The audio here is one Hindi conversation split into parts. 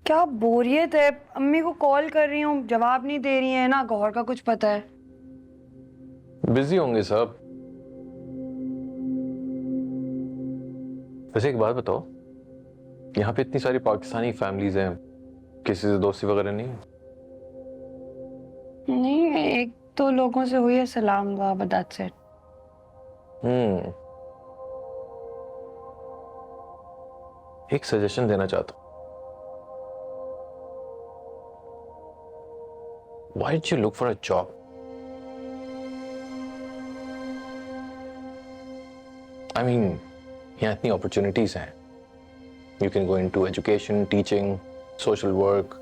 क्या बोरियत है। अम्मी को कॉल कर रही हूँ, जवाब नहीं दे रही है ना। गौहर का कुछ पता है? बिजी होंगे सब। वैसे एक बात बताओ, यहाँ पे इतनी सारी पाकिस्तानी फैमिलीज हैं, किसी से दोस्ती वगैरह नहीं है? नहीं, एक दो लोगों से हुई है सलाम दुआ, बट दैट्स इट। हम्म। एक सजेशन देना चाहता हूँ। Why don't you look for a job? I mean, यहाँ इतनी opportunities हैं. You can go into education, teaching, social work.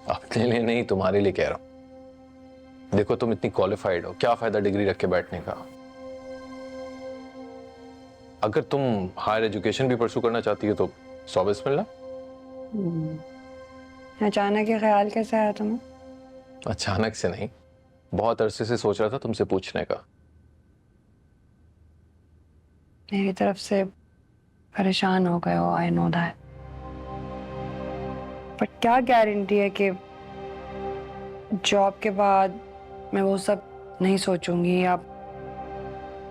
अपने लिए नहीं, तुम्हारे लिए कह रहा हूँ। देखो तुम इतनी क्वालिफाइड हो, क्या फायदा डिग्री रख के बैठने का। अगर तुम हायर एजुकेशन भी परसू करना चाहती हो तो 100 बिस्मिल्लाह। अचानक ये ख्याल कैसे आया तुम्हें? अचानक से नहीं, बहुत अरसे से सोच रहा था तुमसे पूछने का। मेरी तरफ से परेशान हो गए हो, आई नो दैट। पर क्या गारंटी है कि जॉब के बाद मैं वो सब नहीं सोचूंगी, या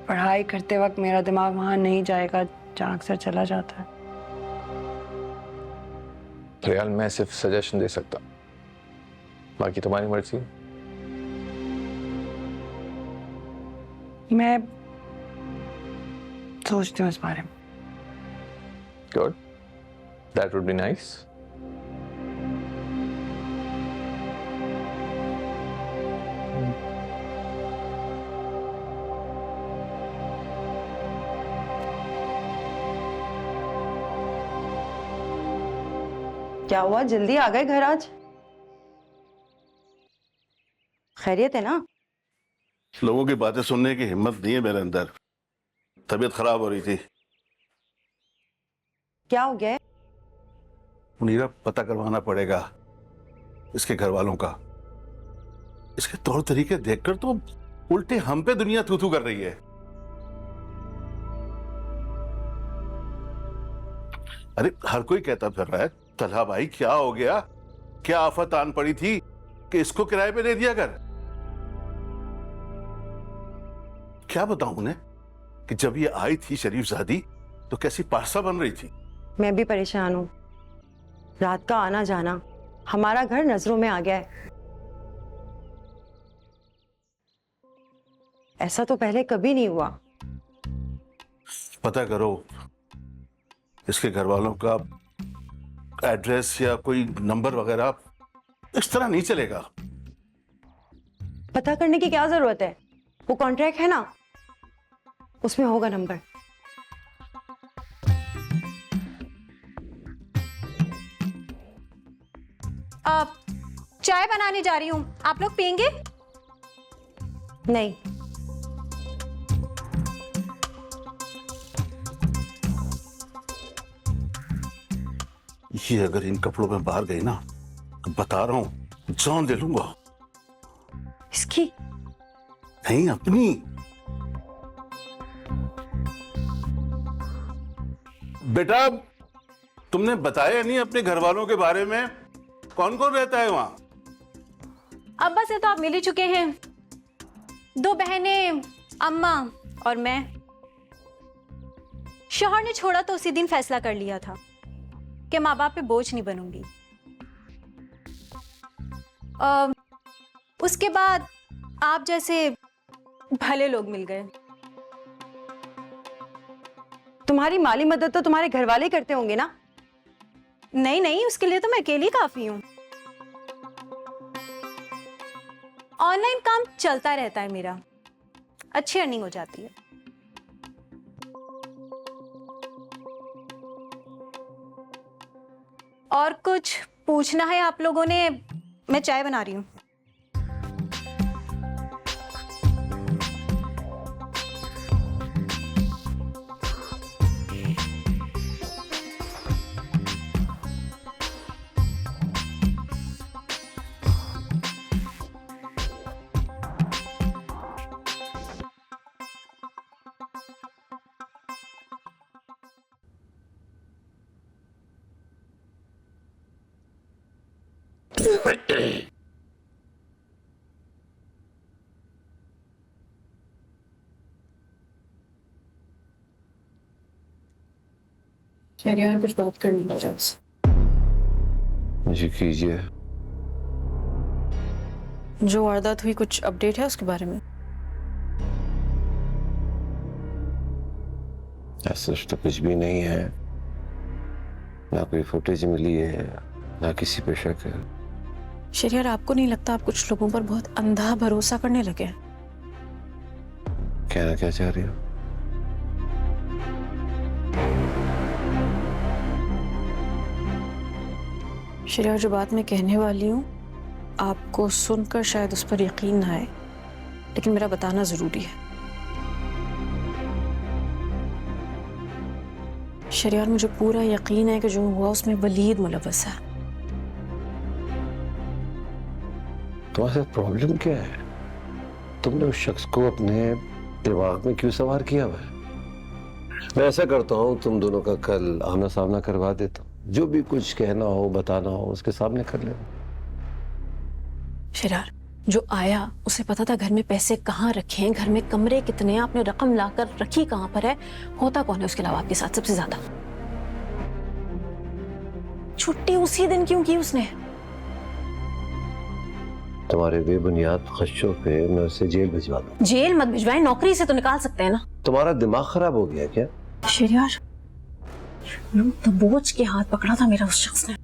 पढ़ाई करते वक्त मेरा दिमाग वहां नहीं जाएगा जहां अक्सर चला जाता है। रियाल, मैं सिर्फ सजेशन दे सकता, बाकी तुम्हारी मर्जी। मैं सोचती हूँ इस बारे में। Good, that would be nice. क्या हुआ, जल्दी आ गए घर आज? खैरियत है ना? लोगों की बातें सुनने की हिम्मत नहीं है मेरे अंदर। तबीयत खराब हो रही थी। क्या हो गया है? मुनीरा, पता करवाना पड़ेगा इसके घर वालों का। इसके तौर तरीके देखकर तो उल्टे हम पे दुनिया थू थू कर रही है। अरे हर कोई कहता फिर रहा है, तलहा भाई क्या हो गया, क्या आफत आन पड़ी थी कि इसको किराए पे दे दिया कर। क्या बताऊं उन्हें कि जब ये आई थी शरीफजादी तो कैसी पारसा बन रही थी। मैं भी परेशान हूँ। रात का आना जाना, हमारा घर नजरों में आ गया है। ऐसा तो पहले कभी नहीं हुआ। पता करो इसके घर वालों का एड्रेस या कोई नंबर वगैरह। इस तरह नहीं चलेगा। पता करने की क्या जरूरत है? वो कॉन्ट्रैक्ट है ना, उसमें होगा नंबर। अब चाय बनाने जा रही हूँ, आप लोग पियेंगे? नहीं। ये अगर इन कपड़ों में बाहर गई ना तो बता रहा हूं जान ले लूंगा। इसकी? नहीं, अपनी। बेटा, तुमने बताया नहीं अपने घर वालों के बारे में? कौन कौन रहता है वहां? अब्बा से तो आप मिल ही चुके हैं। 2 बहनें, अम्मा और मैं। शौहर ने छोड़ा तो उसी दिन फैसला कर लिया था कि माँ बाप पे बोझ नहीं बनूंगी। उसके बाद आप जैसे भले लोग मिल गए। तुम्हारी माली मदद तो तुम्हारे घर वाले करते होंगे ना? नहीं नहीं, उसके लिए तो मैं अकेली काफी हूं। ऑनलाइन काम चलता रहता है मेरा, अच्छी अर्निंग हो जाती है। और कुछ पूछना है आप लोगों ने? मैं चाय बना रही हूँ। शहरियार कुछ बात करनी है जी कीजिए। जो वारदात हुई कुछ अपडेट है उसके बारे में? ऐसा तो कुछ भी नहीं है, ना कोई फुटेज मिली है, ना किसी पे शक है। शहरियार आपको नहीं लगता आप कुछ लोगों पर बहुत अंधा भरोसा करने लगे हैं? कहना क्या चाह रही हो? शहरियार जो बात मैं कहने वाली हूँ आपको सुनकर शायद उस पर यकीन ना आए, लेकिन मेरा बताना जरूरी है। शहरियार मुझे पूरा यकीन है कि जो हुआ उसमें वलीद मुलव्वस है। तुम्हारे साथ प्रॉब्लम क्या है? तुमने उस शख्स को अपने दिमाग में क्यों सवार किया हुआ है? मैं ऐसा करता हूँ, तुम दोनों का कल आमना सामना करवा देता हूँ। जो भी कुछ कहना हो बताना हो उसके सामने कर लेना। शहरियार जो आया उसे पता था घर में पैसे कहाँ रखे हैं, घर में कमरे कितने हैं, आपने रकम लाकर रखी कहाँ पर है, होता कौन है उसके अलावा आपके साथ सबसे ज्यादा? छुट्टी उसी दिन क्यों की उसने? तुम्हारे बेबुनियाद खदशों पे मैं उसे जेल भिजवा दूं। जेल मत भिजवाएं, नौकरी से तो निकाल सकते हैं ना। तुम्हारा दिमाग खराब हो गया क्या? शहरियार दबोच के हाथ पकड़ा था मेरा उस शख्स ने,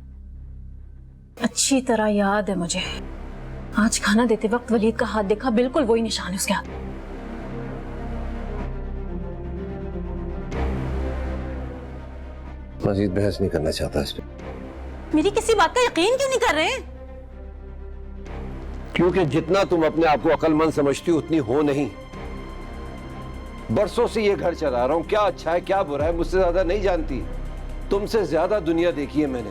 अच्छी तरह याद है मुझे। आज खाना देते वक्त वलीद का हाथ देखा, बिल्कुल वही निशान है उसके हाथ। मजीद बहस नहीं करना चाहता इस पे। मेरी किसी बात का यकीन क्यों नहीं कर रहे हैं? क्योंकि जितना तुम अपने आप को अक्लमंद समझती हो उतनी हो नहीं। बरसों से ये घर चला रहा हूं, क्या अच्छा है क्या बुरा है मुझसे ज्यादा नहीं जानती। तुमसे ज्यादा दुनिया देखी है मैंने।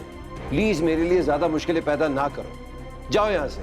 प्लीज मेरे लिए ज्यादा मुश्किलें पैदा ना करो, जाओ यहां से।